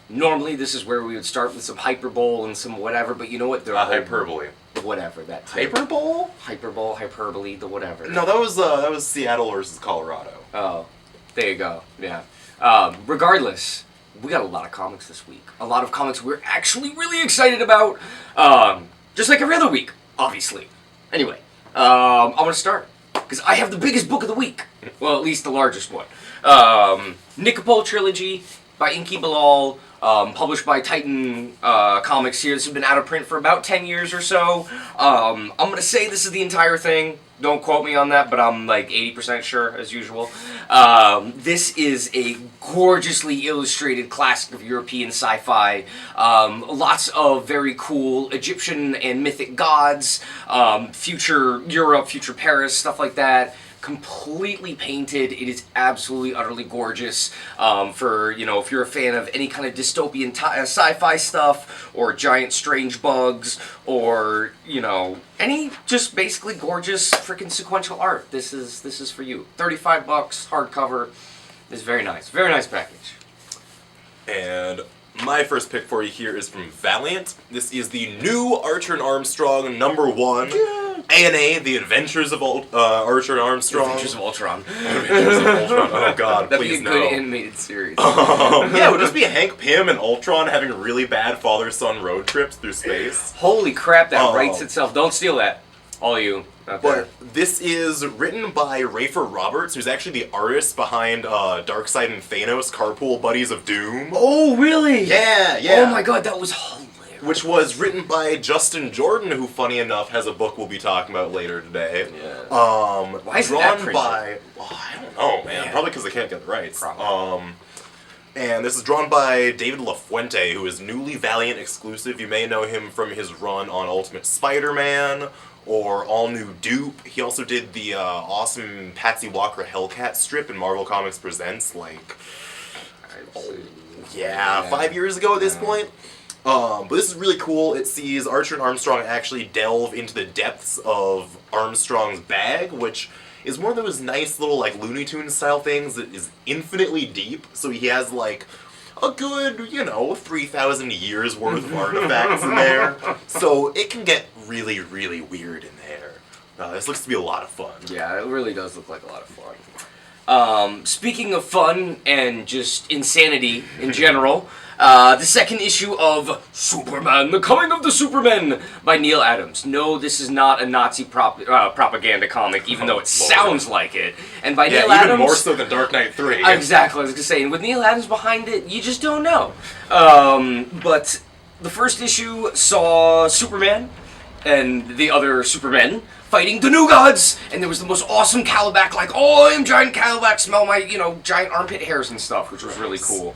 Normally, this is where we would start with some hyperbole and some whatever, but you know what? Hyperbole. Whatever, that too. Hyperbole? Hyperbole, the whatever. No, that was Seattle versus Colorado. Oh, there you go, yeah. Regardless, we got a lot of comics this week. A lot of comics we're actually really excited about. Just like every other week, obviously. Anyway, I'm going to start, because I have the biggest book of the week. Well, at least the largest one. Nicipole Trilogy by Inky Bilal, published by Titan Comics here. This has been out of print for about 10 years or so. I'm going to say this is the entire thing. Don't quote me on that, but I'm like 80% sure, as usual. This is a gorgeously illustrated classic of European sci-fi. Lots of very cool Egyptian and mythic gods, future Europe, future Paris, stuff like that. Completely painted. It is absolutely, utterly gorgeous. For, if you're a fan of any kind of dystopian sci-fi stuff, or giant strange bugs, or, any just basically gorgeous freaking sequential art. This is for you. $35, hardcover. It's very nice. Very nice package. And my first pick for you here is from Valiant. This is the new Archer and Armstrong #1. Yeah. ANA, The Adventures of Archer and Armstrong. Adventures of Ultron. Adventures of Ultron. Oh god, That'd please be a no. good animated series. Yeah, it would just be Hank Pym and Ultron having really bad father-son road trips through space. Holy crap, that writes itself. Don't steal that. All you out there. But this is written by Rafer Roberts, who's actually the artist behind Darkseid and Thanos, Carpool Buddies of Doom. Oh, really? Yeah. Oh my god, that was hilarious. Which was written by Justin Jordan, who, funny enough, has a book we'll be talking about later today. Yeah. Why is that printed? I don't know, man. Yeah. Probably because they can't get the rights. Probably. And this is drawn by David LaFuente, who is newly Valiant exclusive. You may know him from his run on Ultimate Spider-Man or All New Dupe. He also did the awesome Patsy Walker Hellcat strip in Marvel Comics Presents, 5 years ago at this point. But this is really cool. It sees Archer and Armstrong actually delve into the depths of Armstrong's bag, which is one of those nice little Looney Tunes style things that is infinitely deep. So he has a good, 3,000 years worth of artifacts in there. So it can get really, really weird in there. This looks to be a lot of fun. Yeah, it really does look like a lot of fun. Speaking of fun and just insanity in general, the second issue of Superman, The Coming of the Supermen by Neil Adams. No, this is not a Nazi propaganda comic, even though it sounds like it. And by Neil Adams... even more so than Dark Knight 3. Exactly, I was going to say. And with Neil Adams behind it, you just don't know. But the first issue saw Superman and the other Supermen fighting the New Gods, and there was the most awesome Calabac, I am giant Calabac, smell my, giant armpit hairs and stuff, which was really cool.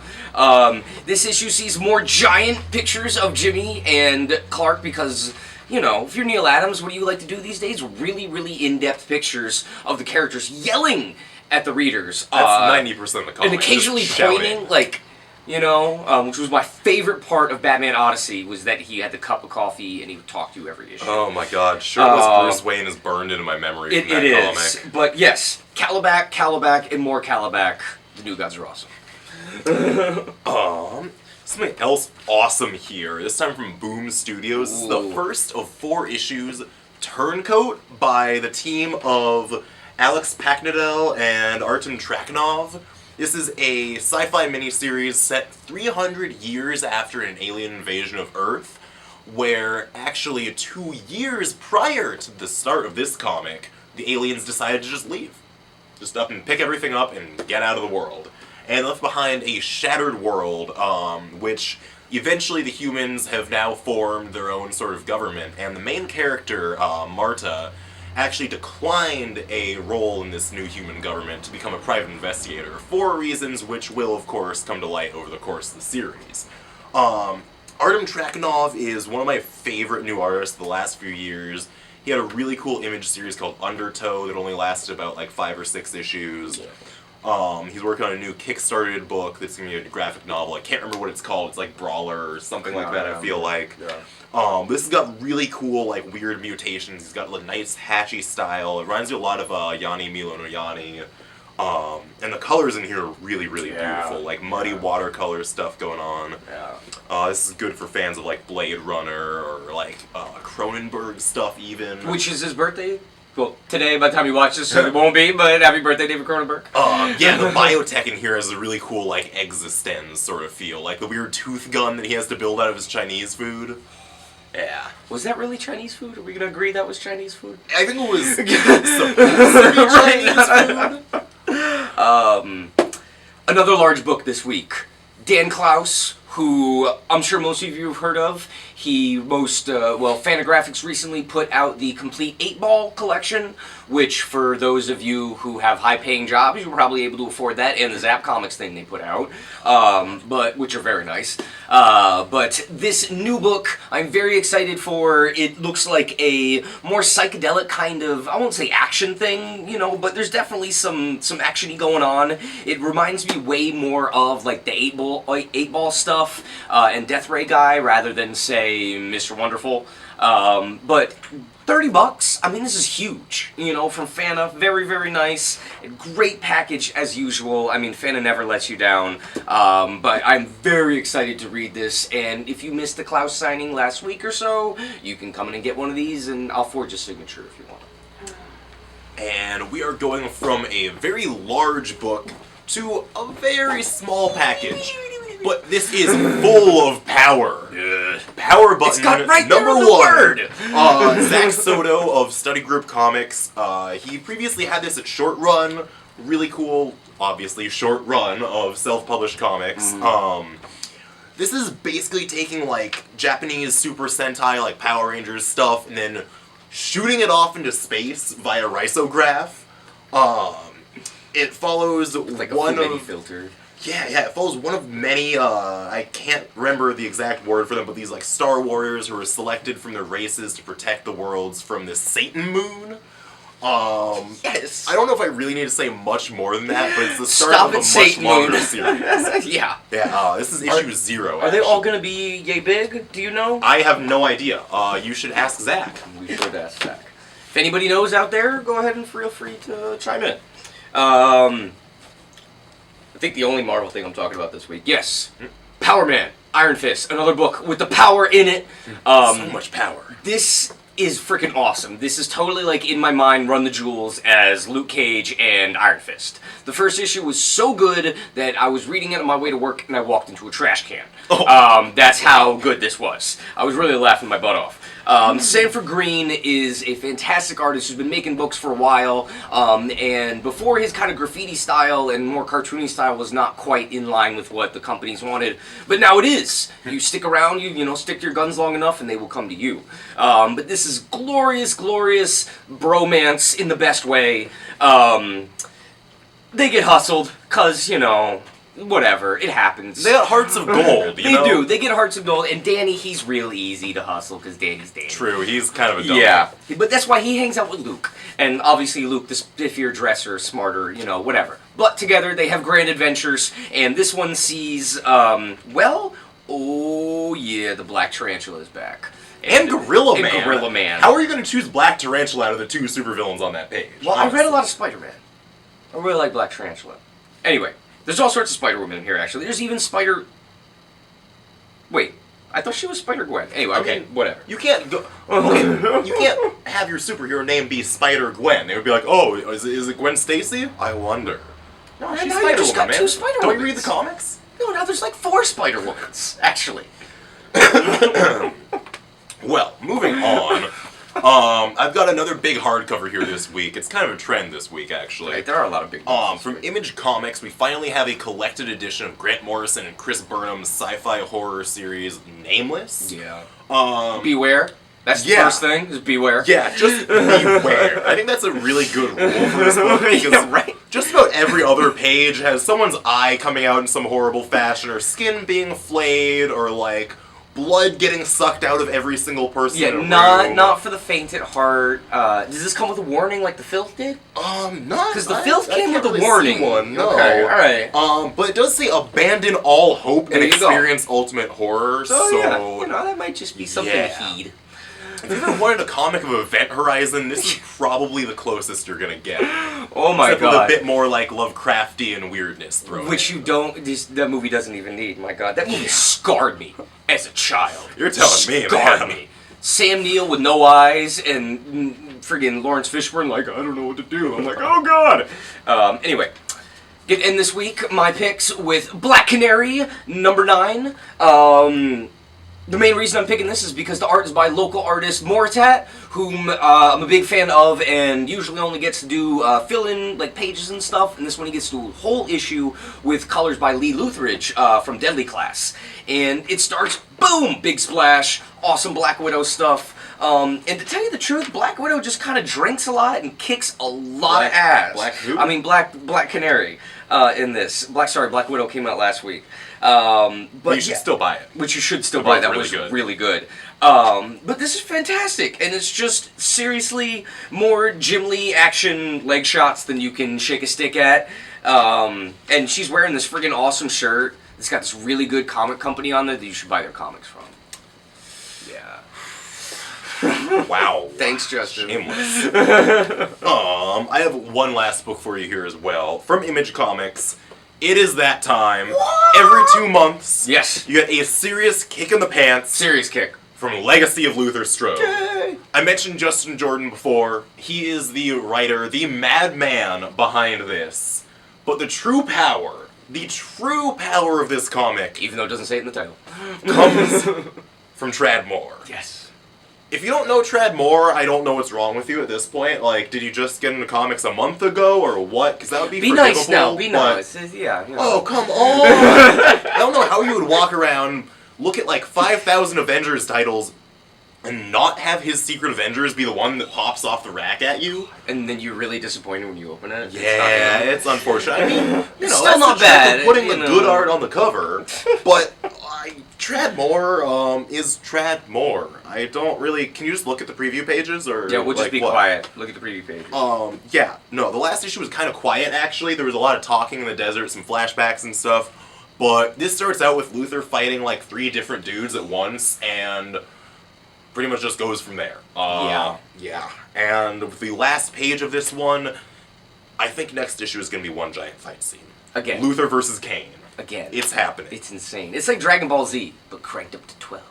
This issue sees more giant pictures of Jimmy and Clark because, if you're Neil Adams, what do you like to do these days? Really, really in-depth pictures of the characters yelling at the readers. That's 90% of the comic. And occasionally pointing, which was my favorite part of Batman Odyssey, was that he had the cup of coffee and he would talk to you every issue. Oh my god, shirtless Bruce Wayne is burned into my memory from that comic. Is. But yes, Calabac, and more Calabac. The New Gods are awesome. Something else awesome here, this time from Boom Studios. This is the first of 4 issues, Turncoat, by the team of Alex Paknadel and Artem Trakhanov. This is a sci-fi miniseries set 300 years after an alien invasion of Earth, where actually 2 years prior to the start of this comic, the aliens decided to just leave. Just up and pick everything up and get out of the world. And left behind a shattered world, which eventually the humans have now formed their own sort of government, and the main character, Marta, actually declined a role in this new human government to become a private investigator for reasons which will, of course, come to light over the course of the series. Artem Trakhanov is one of my favorite new artists of the last few years. He had a really cool image series called Undertow that only lasted about 5 or 6 issues. Yeah. He's working on a new Kickstarted book that's going to be a graphic novel. I can't remember what it's called. It's Brawler or something like that, I feel like. Yeah. This has got really cool, weird mutations. He's got a nice hatchy style. It reminds me a lot of Yanni Milonojani. And the colors in here are really, really Yeah. beautiful. Like muddy watercolor stuff going on. Yeah. This is good for fans of like Blade Runner or like Cronenberg stuff even. Which is his birthday? Well, today, by the time you watch this, it won't be, but happy birthday, David Cronenberg. Yeah, the biotech in here has a really cool, like, existence sort of feel. Like the weird tooth gun that he has to build out of his Chinese food. Yeah. Was that really Chinese food? Are we going to agree that was Chinese food? I think it was supposed to be Chinese food. Another large book this week. Dan Clowes, who I'm sure most of you have heard of. He Fantagraphics recently put out the complete 8-ball collection, which for those of you who have high-paying jobs, you're probably able to afford that, and the Zap Comics thing they put out, which are very nice. But this new book, I'm very excited for. It looks like a more psychedelic kind of, I won't say action thing, you know, but there's definitely some action-y going on. It reminds me way more of like the 8-ball stuff and Death Ray guy rather than say Mr. Wonderful. But $30, I mean, this is huge, you know, from Fanta. Very, very nice. Great package as usual. I mean, Fanta never lets you down. But I'm very excited to read this. And if you missed the Clowes signing last week or so, you can come in and get one of these, and I'll forge a signature if you want. And we are going from a very large book to a very small package. But this is full of power. Power button It's got right there number on the one. word. Zach Soto of Study Group Comics. He previously had this at Short Run. Really cool, obviously, Short Run of self-published comics. This is basically taking like Japanese Super Sentai, like Power Rangers stuff, and then shooting it off into space via risograph. It follows Like a one Fumini of filter. Yeah, it follows one of many, I can't remember the exact word for them, but these, like, Star Warriors who are selected from their races to protect the worlds from this Satan moon. Yes. I don't know if I really need to say much more than that, but it's the start Stop of a it, much Satan longer moon. series. Yeah. Yeah, this is issue 0, Are they all going to be yay big? Do you know? I have no idea. You should ask Zach. We should ask Zach. If anybody knows out there, go ahead and feel free to chime in. I think the only Marvel thing I'm talking about this week, yes, Power Man, Iron Fist, another book with the power in it. So much power. This is freaking awesome. This is totally like in my mind Run the Jewels as Luke Cage and Iron Fist. The first issue was so good that I was reading it on my way to work and I walked into a trash can. That's how good this was. I was really laughing my butt off. Sanford Green is a fantastic artist who's been making books for a while, and before his kind of graffiti style and more cartoony style was not quite in line with what the companies wanted, but now it is. You stick around, you know, stick to your guns long enough and they will come to you. But this is glorious, glorious bromance in the best way. They get hustled, cause, you know, whatever, it happens. They got hearts of gold, you know? They do. They get hearts of gold. And Danny, he's real easy to hustle because Danny's Danny. True, he's kind of a dumb. Yeah. But that's why he hangs out with Luke. And obviously Luke, the stiffier dresser, smarter, you know, whatever. But together they have grand adventures. And this one sees, oh yeah, the Black Tarantula is back. And Gorilla Man. And Gorilla Man. How are you going to choose Black Tarantula out of the 2 supervillains on that page? Well, I read a lot of Spider-Man. I really like Black Tarantula. Anyway. There's all sorts of Spider-Women in here, actually. There's even Spider... Wait. I thought she was Spider-Gwen. Anyway, okay, whatever. You can't go... Okay, you can't have your superhero name be Spider-Gwen. They would be like, oh, is it Gwen Stacy? I wonder. No, she's now you just got Spider-Woman, man. 2 Spider-Womans. Don't you read the comics? No, now there's like 4 Spider-Womans, actually. Well, moving on. I've got another big hardcover here this week. It's kind of a trend this week, actually. Right, there are a lot of big ones. From Image Comics, we finally have a collected edition of Grant Morrison and Chris Burnham's sci-fi horror series, Nameless. Yeah. Beware. That's the Yeah. first thing, is beware. Yeah, just beware. I think that's a really good rule for this book, because Yeah, right. just about every other page has someone's eye coming out in some horrible fashion, or skin being flayed, or like blood getting sucked out of every single person Yeah, in a room. not for the faint at heart. Does this come with a warning like the Filth did? Not Because the Filth I came can't with a really warning. see one, no. Okay, alright. But it does say abandon all hope and There you go. experience ultimate horror. So, yeah, you know, that might just be something Yeah. to heed. If you ever wanted a comic of Event Horizon, this is probably the closest you're gonna get. Oh my Except god. with a bit more like Lovecraftian weirdness thrown Which in. you don't. That movie doesn't even need. My god, that movie scarred me as a child. You're telling me, Scarred man. me. Sam Neill with no eyes and friggin' Lawrence Fishburne like, I don't know what to do. I'm like, oh god. Anyway. Get in this week, my picks with Black Canary, number 9. The main reason I'm picking this is because the art is by local artist Morrison, whom I'm a big fan of, and usually only gets to do fill-in like pages and stuff. And this one he gets to do a whole issue with colors by Lee Lutheridge from Deadly Class. And it starts, boom, big splash, awesome Black Widow stuff. And to tell you the truth, Black Widow just kind of drinks a lot and kicks a lot of ass. Black who? I mean, Black Canary in this. Black Widow came out last week. But you should still buy it. Which you should still buy. That was really good. But this is fantastic, and it's just seriously more Jim Lee action leg shots than you can shake a stick at. And she's wearing this friggin' awesome shirt. It's got this really good comic company on there that you should buy their comics from. Yeah. Wow. Thanks, Justin. Shameless. I have one last book for you here as well. From Image Comics. It is that time. What? Every 2 months, yes, you get a serious kick in the pants. Serious kick. From Legacy of Luther Strode. Yay. I mentioned Justin Jordan before. He is the writer, the madman behind this. But the true power of this comic, even though it doesn't say it in the title, comes from Tradd Moore. Yes. If you don't know Tradd Moore, I don't know what's wrong with you at this point. Like, did you just get into comics a month ago, or what? Because that would be nice now. Be but... nice. Yeah. You know. Oh, come on! I don't know how you would walk around, look at like 5,000 Avengers titles, and not have his Secret Avengers be the one that pops off the rack at you. And then you're really disappointed when you open it. Yeah, it's unfortunate. I mean, you know, still that's not the trick bad. of putting you the know. good art on the cover, but Tradd Moore is Tradd Moore. I don't really. Can you just look at the preview pages, or yeah, we'll just like, be what? quiet. Look at the preview pages. Yeah, no, the last issue was kind of quiet actually. There was a lot of talking in the desert, some flashbacks and stuff. But this starts out with Luther fighting like 3 different dudes at once, and pretty much just goes from there. Yeah. And with the last page of this one, I think next issue is going to be one giant fight scene. Again. Luther versus Kane. Again. It's happening. It's insane. It's like Dragon Ball Z, but cranked up to 12.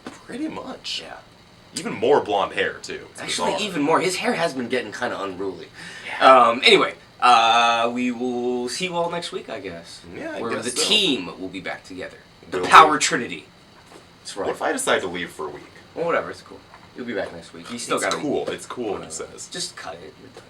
Pretty much. Yeah. Even more blonde hair, too. It's Actually, bizarre. even more. His hair has been getting kind of unruly. Yeah. Anyway, we will see you all next week, I guess. Yeah, I where guess the so. team will be back together. The Will Power we? Trinity. That's right. What if I decide to leave for a week? Well, whatever. It's cool. You'll be back next week. You still got It's cool. It's cool when it says. Just cut it. We're done.